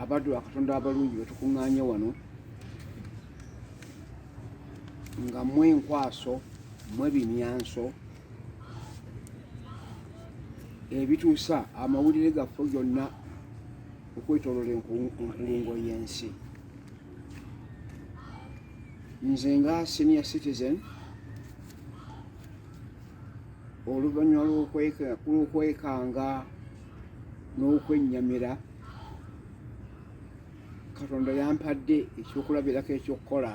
abaddu akatonda abalungi betukuŋŋaanye wano nga mwe enkwaso mwe bimyanso ebituusa amawulire gaffe gyonna okwetoloola enkulungo y'ensi. Nze nga senior citizen oluvannyuma lw'okwekanga n'okwennyamira, Katonda yampadde ekyokulabirako ekyokukola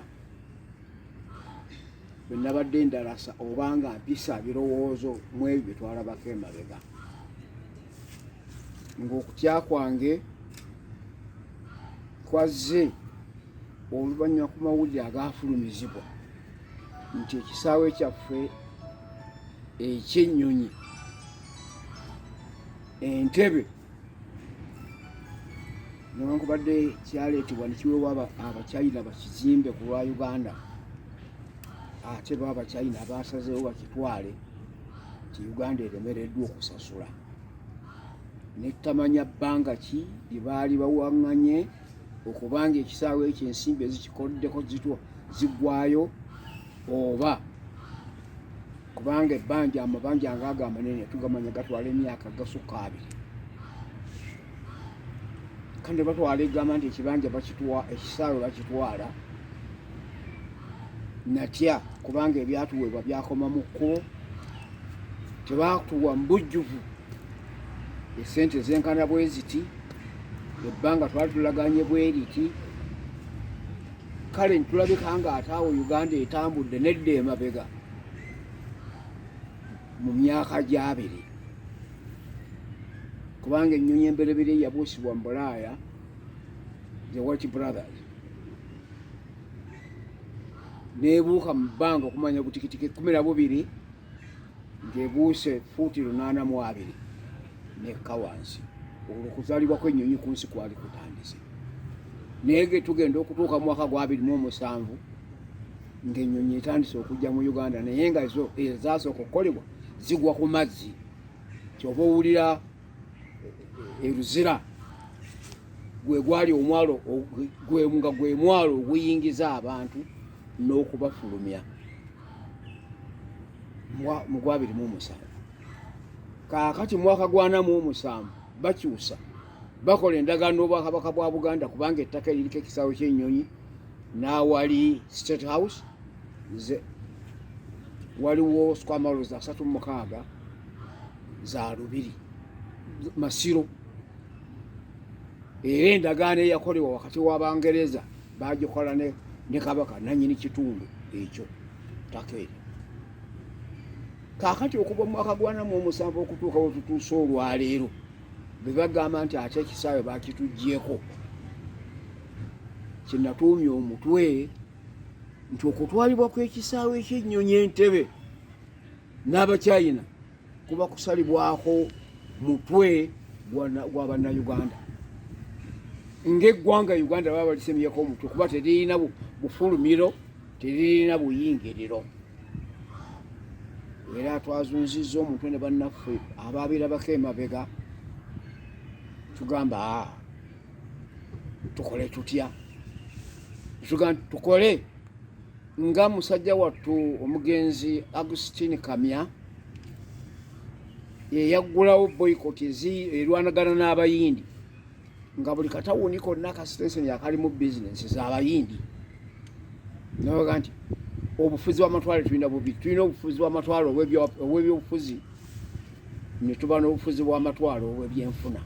bwe nabadde ndalasa oba nga mpisa birowoozo mu ebyo bye twalabako emabega. Ng'okutya kwange kwazze oluvannyuma ku mawulire agaafulumizibwa nti ekisaawe kyaffe eky'ennyonyi Entebbe newankubadde kyaleetebwa ne kiweebwa Abachina bakizimbe ku lwa Uganda, ate bo Abachina baasazeewo bakitwale nti Uganda eremereddwa okusasula. Ne tamanya bbanga ki lye baali bawaŋŋanye okubanga ekisaawe ekyo ensimbi ezikikoddeko ziggwayo, oba kubanga amabanja ngaago amanene tugamanya gatwala emyaka gasukka 2. Kandi batwala egamba nti ekisaawe bakitwala, natya kubanga ebyatuweebwa byakoma mu kkubo, tebaatuwa mu bujjuvu esente zenkana bwe ziti, ebbanga twali tulaganye bwe riti. Kale ntulabika nga ate awo Uganda etambudde nedda emabega mu myaka gy'abiri, kubanga ennyonyi emberebere yabuusibwa mu Bulaaya, the White Brothers, neebuuka mu bbanga okumanya butikitiki 12 ng'ebuuse fuuti 82 nekka wansi. Olwo okuzaalibwa kw'ennyonyi ku nsi kwali kutandise. Naye tugenda okutuuka mu mwaka gwa 2007 ng'ennyonyi etandise okujja mu Uganda, naye nga zo ezaasooka okukolebwa zigwa ku mazzi. Kyova owulira Eruzira gwe gwali omwalo nga gwe mwalo oguyingiza abantu n'okubafulumya mu gwa 2007. Kaakati mu mwaka gwa 2007 bakyusa, bakola endagaano n'Obwakabaka bwa Buganda kubanga ettaka eririko ekisaawe ky'ennyonyi n'awali State House waliwo square miles 36 za Lubiri Masiro. Era endagaano eyakolebwa wakati w'Abangereza bagikola ne Kabaka nannyini kitundu ekyo ttaka eryo. Kaakati okuva mu mwaka gwa 2007 okutuuka we tutuuse olwaleero, bwe bagamba nti ate ekisaawe bakituggyeko, kinatuumya omutwe nti okutwalibwa kw'ekisaawe eky'ennyonyi Entebbe n'Abachina kuba kusalibwako mutwe gwa bannayuganda. Ng'eggwanga Uganda baba balisemyeko omutwe kuba teririna bufulumiro, teririna buyingiriro. Era twazunzizza omutwe ne bannaffe abaabirabako emabega, tugamba tukole tutya? Tugamba tukole nga musajja wattu omugenzi Augustine Kamya yeyaggulawo boycott erwanagana n'Abayindi, nga buli katawuni konna akasitenseni akalimu bizinesi z'Abayindi. Nabaga nti obufuzi bw'amatwale tulina bubiri. Tulina obufuzi bw'amatwale obw'ebyobufuzi, ne tuba n'obufuzi bw'amatwale obw'ebyenfuna.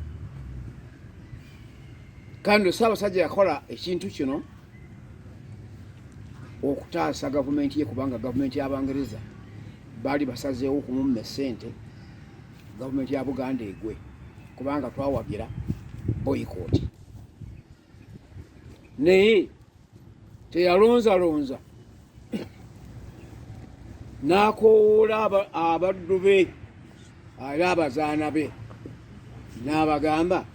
Kandi Ssaabasajja yakola ekintu kino okutaasa gavumenti ye, kubanga gavumenti y'Abangereza baali basazeewo okumumma essente, gavumenti ya Buganda egwe, kubanga twawagira boycott. Naye teyalonzalonza, n'akoowoola abaddu be era abazaana be, n'abagamba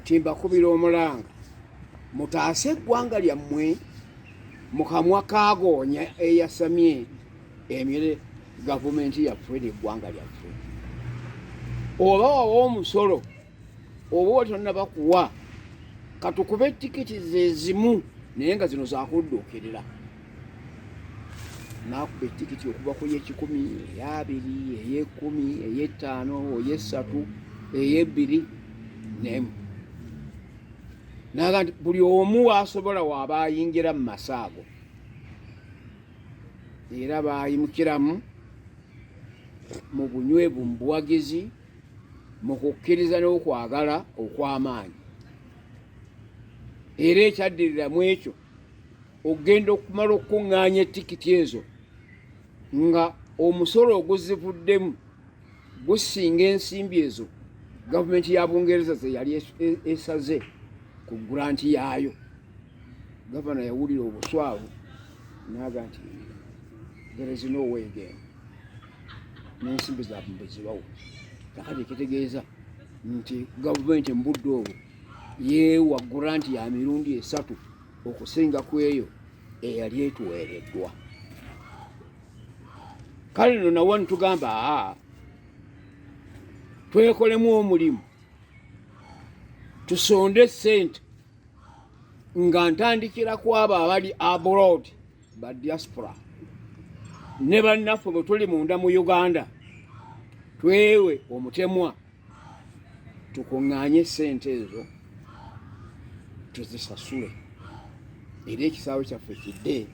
nti mbakubira omulanga, mutaase eggwanga lyammwe mu kamwa kaagoonya eyasamye emire gavumenti yaffe n'eggwanga lyaffe. Oba wawa omusolo oba otonna bakuwa katukube tikiti zezimu naye nga zino zakudduukirira. Nakuba etikiti okuva ku y'ekikumi, ey'abiri, ey'ekkumi, ey'ettaano, ey'essatu, ey'ebbiri n'emu. Naga nti buli omu asobola waaba ayingira mu masaago era baayimukiramu mu bunywevu, mu buwagizi, mu kukkiriza n'okwagala okw'amaanyi. Era ekyaddiriramu ekyo ogenda okumala okukuŋŋaanya etikiti ezo nga omusolo oguzivuddemu gusinga ensimbi ezo gavumenti ya Bungereza ze yali esaze ku gulanti yaayo. Gavana yawulira obuswavu naga nti there is no way again, n'ensimbi zaabwe bwe zibawo. Kakati ekitegeeza nti gavumenti mu budde obwo yeewa gulanti ya mirundi 3 okusinga ku eyo eyali etuweereddwa. Kale nno nawo nitugamba twekolemu omulimu tusonde ssente nga ntandikira ku abo abali abroad ba diaspora ne bannaffe bwe tuli munda mu Uganda, twewe omutemwa tukuŋŋaanye ssente ezo tuzisasule. Era ekisaawe kyaffe kidde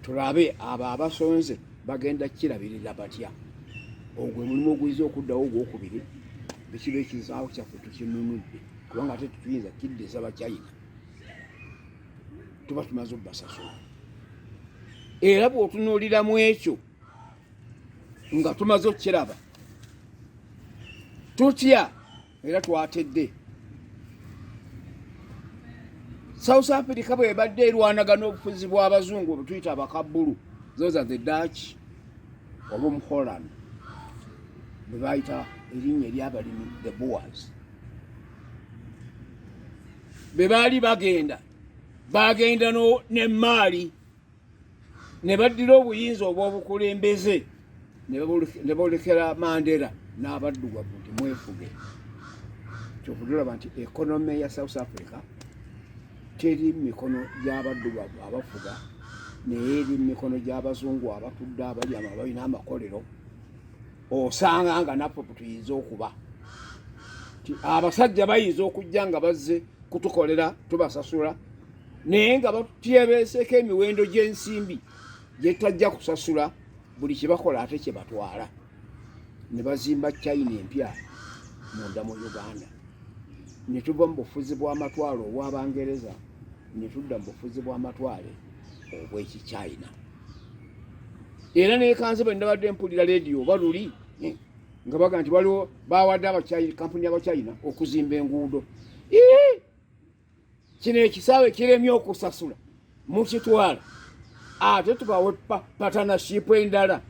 tulabe abo abasonze bagenda kirabirira batya. Ogwo mulimu oguyinza okuddawo ogwokubiri, bekiba ekisaawe kyaffe tukinunudde, kubanga ate tetuyinza kiddeza Bachina, tuba tumaze obbasasula. Era bw'otunuuliramu ekyo nga tumaze okukiraba tutya era twatedde. South Africa bwe badde erwanagana obufuzi bw'abazungu bwe tuyita abakabbulu, those are the Dutch oba Omuholland, bwe bayita erinnya ery'abalimi the Boers. Bwe baali bagenda n'emmaali ne baddira obuyinza obw'obukulembeze ne bolekera Mandela n'abaddugavu nti mwefuge. Kyokudulaba nti ekonome ya South Africa teri mikono gy'abaddugavu abafuga, naye eri mikono gy'abazungu abatudde abali abalina amakolero. Osanga nga naffe tuyinza okuba ti abasajja bayinza okujja nga bazze kutukolera tubasasula, naye nga batyebeeseko emiwendo gy'ensimbi gye tajja kusasula buli kyebakola ate kye batwala. Ne bazimba China empya munda mu Uganda, ne tuva mu bufuzi bw'amatwale obw'Abangereza ne tudda mu bufuzi bw'amatwale obw'Ekichina. Era nekanze bwe ndabadde mpulira leediyo baluli nga baga nti waliwo bawadde Abachina, kampuni y'Abachina okuzimba enguudo. Kino ekisaawe kiremye okusasula mukitwala ate tubawe partnership endala.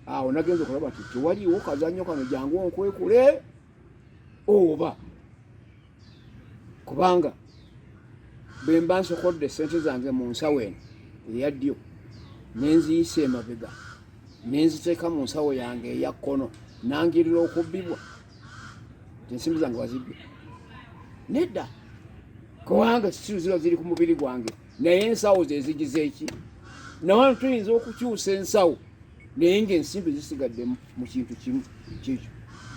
Awo nagenza okulaba nti tewaliwo kazannyo kano jangu onkwekule oba kubanga bwe mba nsokodde ssente zange mu nsawo eno eya ddyo nenziyisa emabega nenziteeka mu nsawo yange eya kkono nangirira okubbibwa ensimbi zange wazibbye nedda, kubanga siru ziba ziri ku mubiri gwange, naye ensawo ze zigize eki? Nawano tuyinza okukyusa ensawo naye ng'ensimbi zisigadde mu kintu kimu kikyo.